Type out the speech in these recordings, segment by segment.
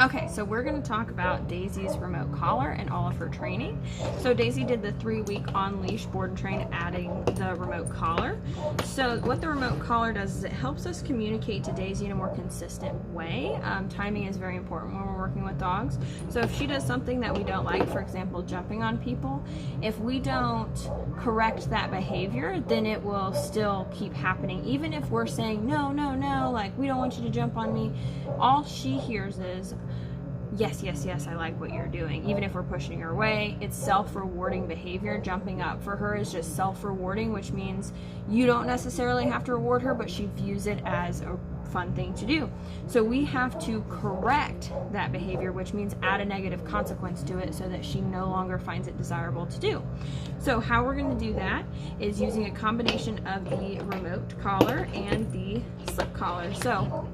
Okay, so we're going to talk about Daisy's remote collar and all of her training. So Daisy did the 3-week on-leash board and train, adding the remote collar. So what the remote collar does is it helps us communicate to Daisy in a more consistent way. Timing is very important when we're working with dogs. So if she does something that we don't like, for example, jumping on people, if we don't correct that behavior, then it will still keep happening. Even if we're saying, no, no, no, like, we don't want you to jump on me, all she hears is, yes, yes, yes, I like what you're doing. Even if we're pushing her away, it's self-rewarding behavior. Jumping up for her is just self-rewarding, which means you don't necessarily have to reward her, but she views it as a fun thing to do. So we have to correct that behavior, which means add a negative consequence to it so that she no longer finds it desirable to do. So how we're going to do that is using a combination of the remote collar and the slip collar. So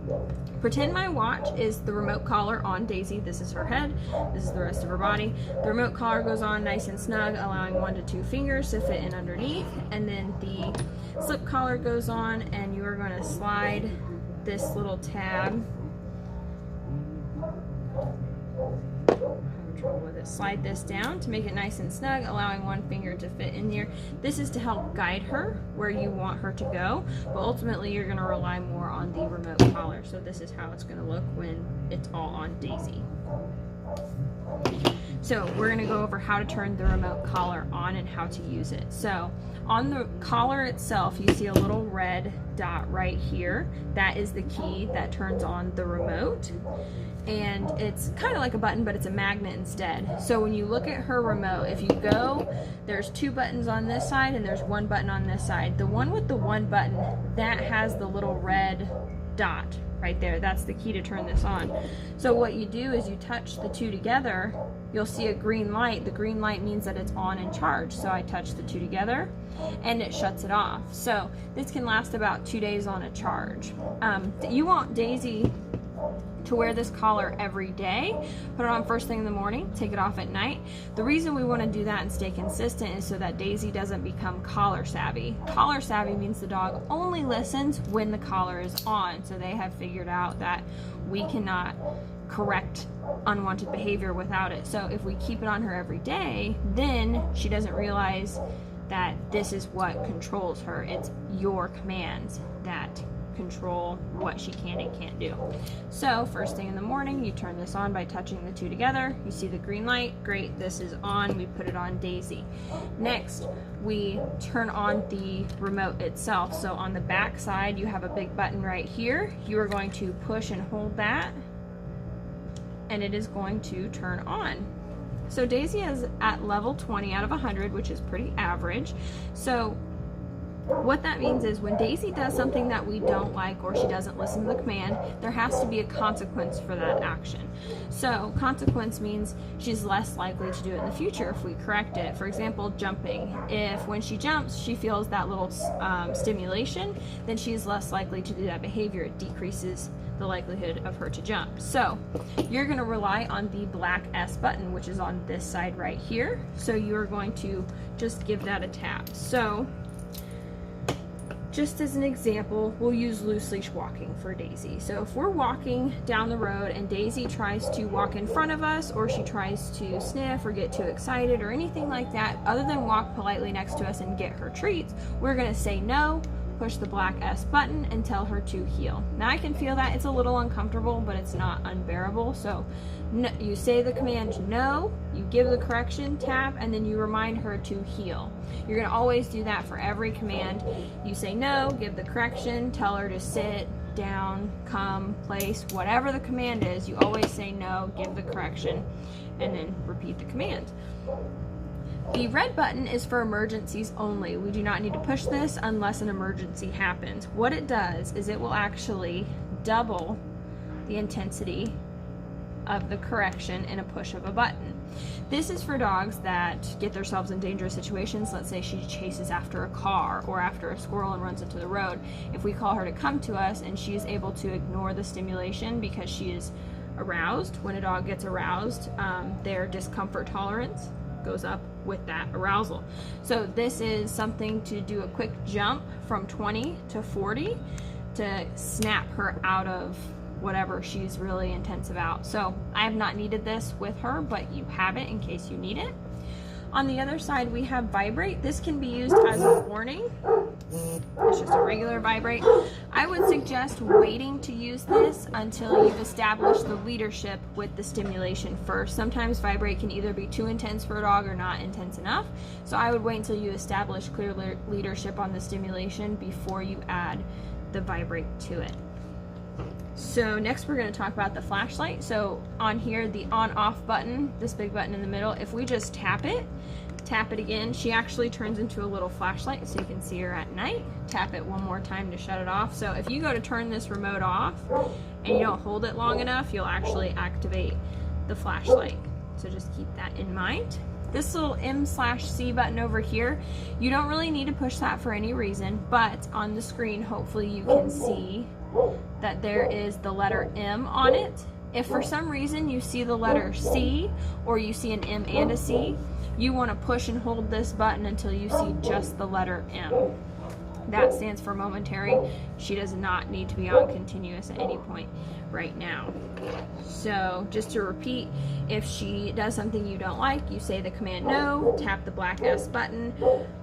pretend my watch is the remote collar on Daisy. This is her head. This is the rest of her body. The remote collar goes on nice and snug, allowing 1 to 2 fingers to fit in underneath. And then the slip collar goes on, and you are going to slide this little tab. With it. Slide this down to make it nice and snug, allowing 1 finger to fit in there. This is to help guide her where you want her to go, but ultimately you're going to rely more on the remote collar. So this is how it's going to look when it's all on Daisy. So we're going to go over how to turn the remote collar on and how to use it. So on the collar itself, you see a little red dot right here. That is the key that turns on the remote. And it's kind of like a button, but it's a magnet instead. So when you look at her remote, if you go, there's 2 buttons on this side and there's 1 button on this side. The one with the 1 button, that has the little red dot right there. That's the key to turn this on. So what you do is you touch the 2 together, you'll see a green light. The green light means that it's on and charged. So I touch the 2 together and it shuts it off. So this can last about 2 days on a charge. You want Daisy to wear this collar every day. Put it on first thing in the morning, take it off at night. The reason we want to do that and stay consistent is so that Daisy doesn't become collar savvy. Collar savvy means the dog only listens when the collar is on. So they have figured out that we cannot correct unwanted behavior without it. So if we keep it on her every day, then she doesn't realize that this is what controls her. It's your commands that control what she can and can't do. So first thing in the morning, you turn this on by touching the 2 together. You see the green light. Great, this is on. We put it on Daisy. Next, we turn on the remote itself. So on the back side, you have a big button right here. You are going to push and hold that, and it is going to turn on. So Daisy is at level 20 out of 100, which is pretty average. So what that means is when Daisy does something that we don't like or she doesn't listen to the command, there has to be a consequence for that action. So consequence means she's less likely to do it in the future if we correct it. For example, jumping. If when she jumps, she feels that little stimulation, then she's less likely to do that behavior. It decreases the likelihood of her to jump. So you're going to rely on the black S button, which is on this side right here. So you're going to just give that a tap. So just as an example, we'll use loose leash walking for Daisy. So if we're walking down the road and Daisy tries to walk in front of us, or she tries to sniff or get too excited or anything like that, other than walk politely next to us and get her treats, we're going to say no, push the black S button, and tell her to heel. Now I can feel that it's a little uncomfortable, but it's not unbearable. So no, you say the command no, you give the correction, tap, and then you remind her to heel. You're going to always do that for every command. You say no, give the correction, tell her to sit, down, come, place, whatever the command is, you always say no, give the correction, and then repeat the command. The red button is for emergencies only. We do not need to push this unless an emergency happens. What it does is it will actually double the intensity of the correction in a push of a button. This is for dogs that get themselves in dangerous situations. Let's say she chases after a car or after a squirrel and runs into the road. If we call her to come to us and she is able to ignore the stimulation because she is aroused, when a dog gets aroused, their discomfort tolerance goes up with that arousal. So this is something to do a quick jump from 20 to 40 to snap her out of whatever she's really intense about. So I have not needed this with her, but you have it in case you need it. On the other side, we have vibrate. This can be used as a warning. It's just a regular vibrate. I would suggest waiting to use this until you've established the leadership with the stimulation first. Sometimes vibrate can either be too intense for a dog or not intense enough. So I would wait until you establish clear leadership on the stimulation before you add the vibrate to it. So next we're going to talk about the flashlight. So on here, the on-off button, this big button in the middle, if we just tap it again, she actually turns into a little flashlight so you can see her at night. Tap it one more time to shut it off. So if you go to turn this remote off and you don't hold it long enough, you'll actually activate the flashlight. So just keep that in mind. This little M/C button over here, you don't really need to push that for any reason, but on the screen, hopefully you can see that there is the letter M on it. If for some reason you see the letter C or you see an M and a C, you want to push and hold this button until you see just the letter M. That stands for momentary. She does not need to be on continuous at any point right now. So just to repeat, if she does something you don't like, you say the command no, tap the black S button,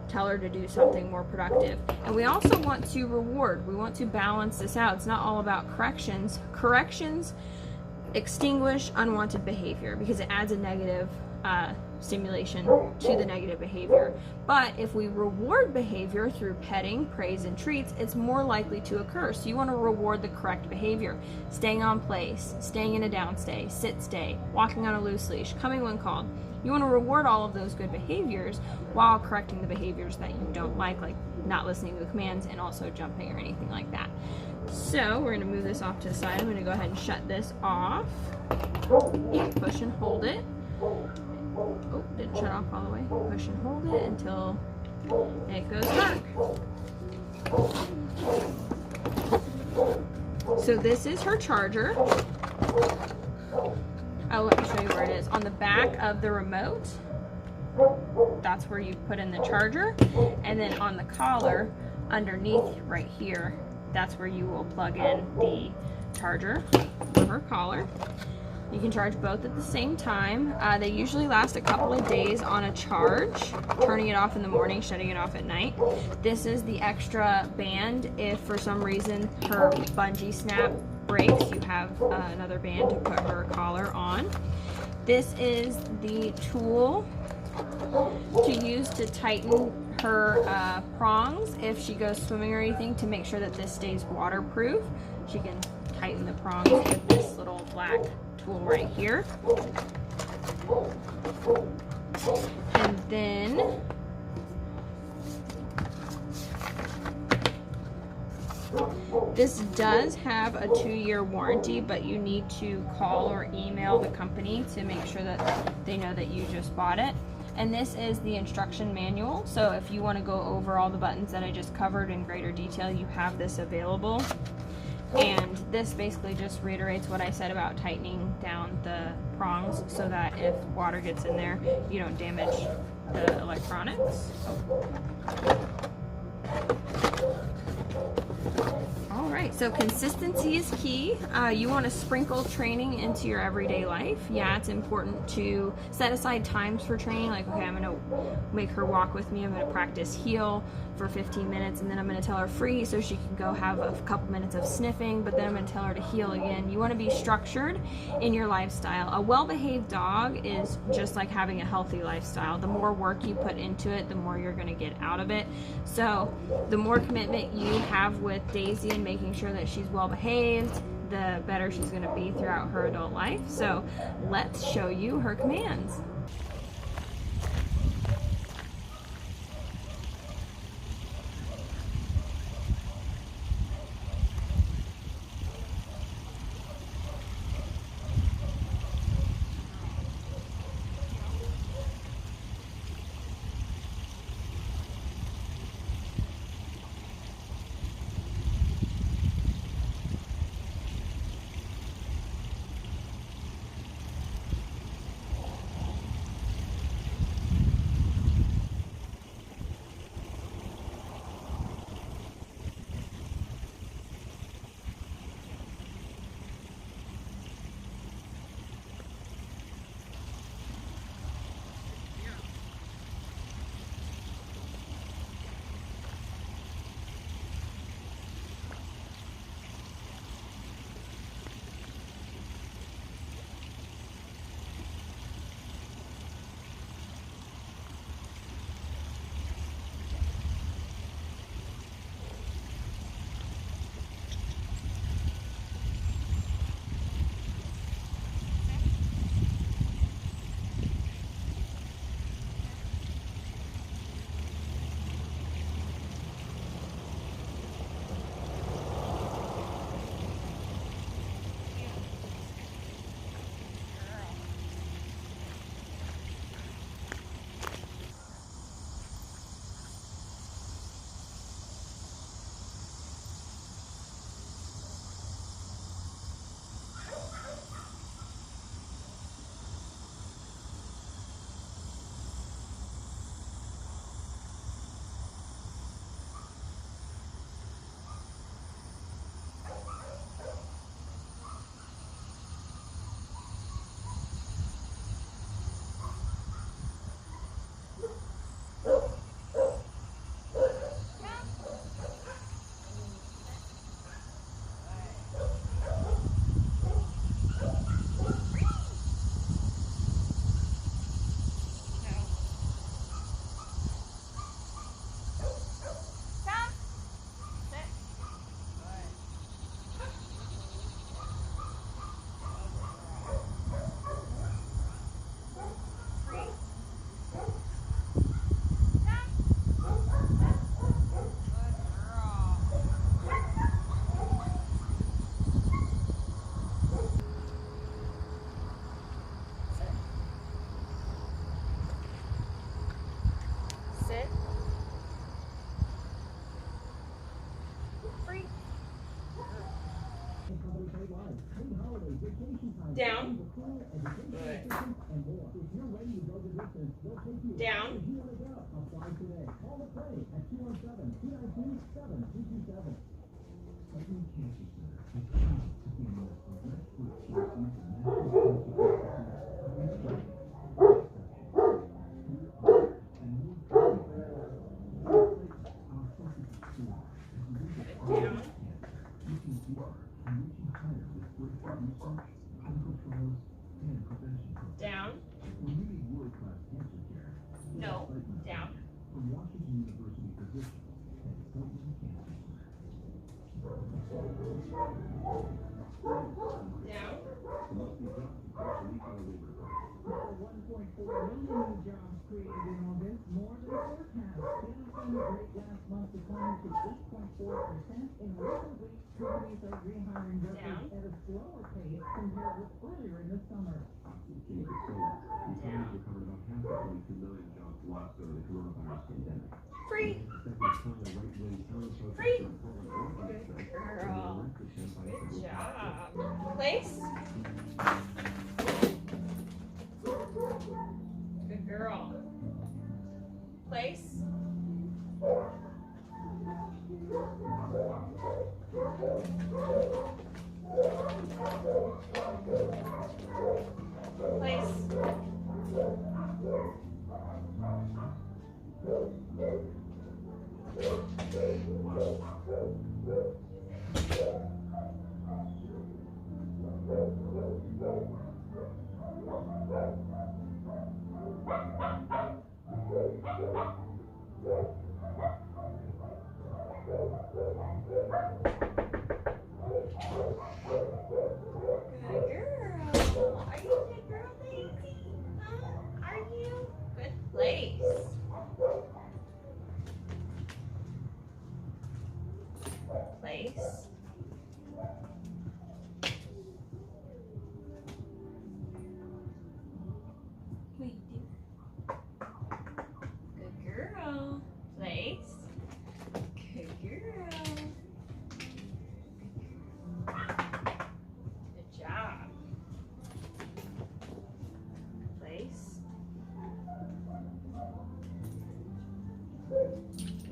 tell her to do something more productive. And we also want to reward. We want to balance this out. It's not all about corrections. Corrections extinguish unwanted behavior because it adds a negative stimulation to the negative behavior. But if we reward behavior through petting, praise, and treats, it's more likely to occur. So you want to reward the correct behavior. Staying on place, staying in a downstay, sit stay, walking on a loose leash, coming when called. You want to reward all of those good behaviors while correcting the behaviors that you don't like not listening to the commands and also jumping or anything like that. So we're going to move this off to the side. I'm going to go ahead and shut this off. Push and hold it. Oh, didn't shut off all the way. Push and hold it until it goes dark. So this is her charger. Oh, let me show you where it is. On the back of the remote, that's where you put in the charger. And then on the collar, underneath right here, that's where you will plug in the charger for her collar. You can charge both at the same time. They usually last a couple of days on a charge, turning it off in the morning, shutting it off at night. This is the extra band. If for some reason her bungee snap breaks, you have another band to put her collar on. This is the tool to use to tighten her prongs if she goes swimming or anything, to make sure that this stays waterproof. She can tighten the prongs with this little black tool right here. And then this does have a 2-year warranty, but you need to call or email the company to make sure that they know that you just bought it. And this is the instruction manual, so if you want to go over all the buttons that I just covered in greater detail, you have this available. And this basically just reiterates what I said about tightening down the prongs so that if water gets in there, you don't damage the electronics. Alright, so consistency is key. You want to sprinkle training into your everyday life. Yeah, it's important to set aside times for training. Like, okay, I'm going to make her walk with me. I'm going to practice heel for 15 minutes, and then I'm going to tell her free so she can go have a couple minutes of sniffing, but then I'm going to tell her to heel again. You want to be structured in your lifestyle. A well-behaved dog is just like having a healthy lifestyle. The more work you put into it, the more you're going to get out of it. So the more commitment you have with Daisy and making sure that she's well-behaved, the better she's going to be throughout her adult life. So let's show you her commands. Down. Good. Down. Down. Down. No. Down. Down. 1.4 million new jobs created in August, more than forecast. Unemployment rate last month declined to 8.4%. In recent weeks, companies are rehiring workers at a slower pace compared with earlier in the summer. Free. Free. Good girl. Good job. Place. Good girl. Place. Place. Good girl. Are you a good girl, Daisy? Huh? Are you? Good place. Place. Wait, good girl. Place. Good girl. Good job. Place.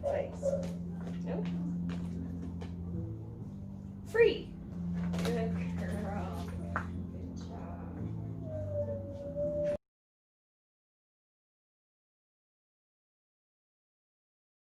Place.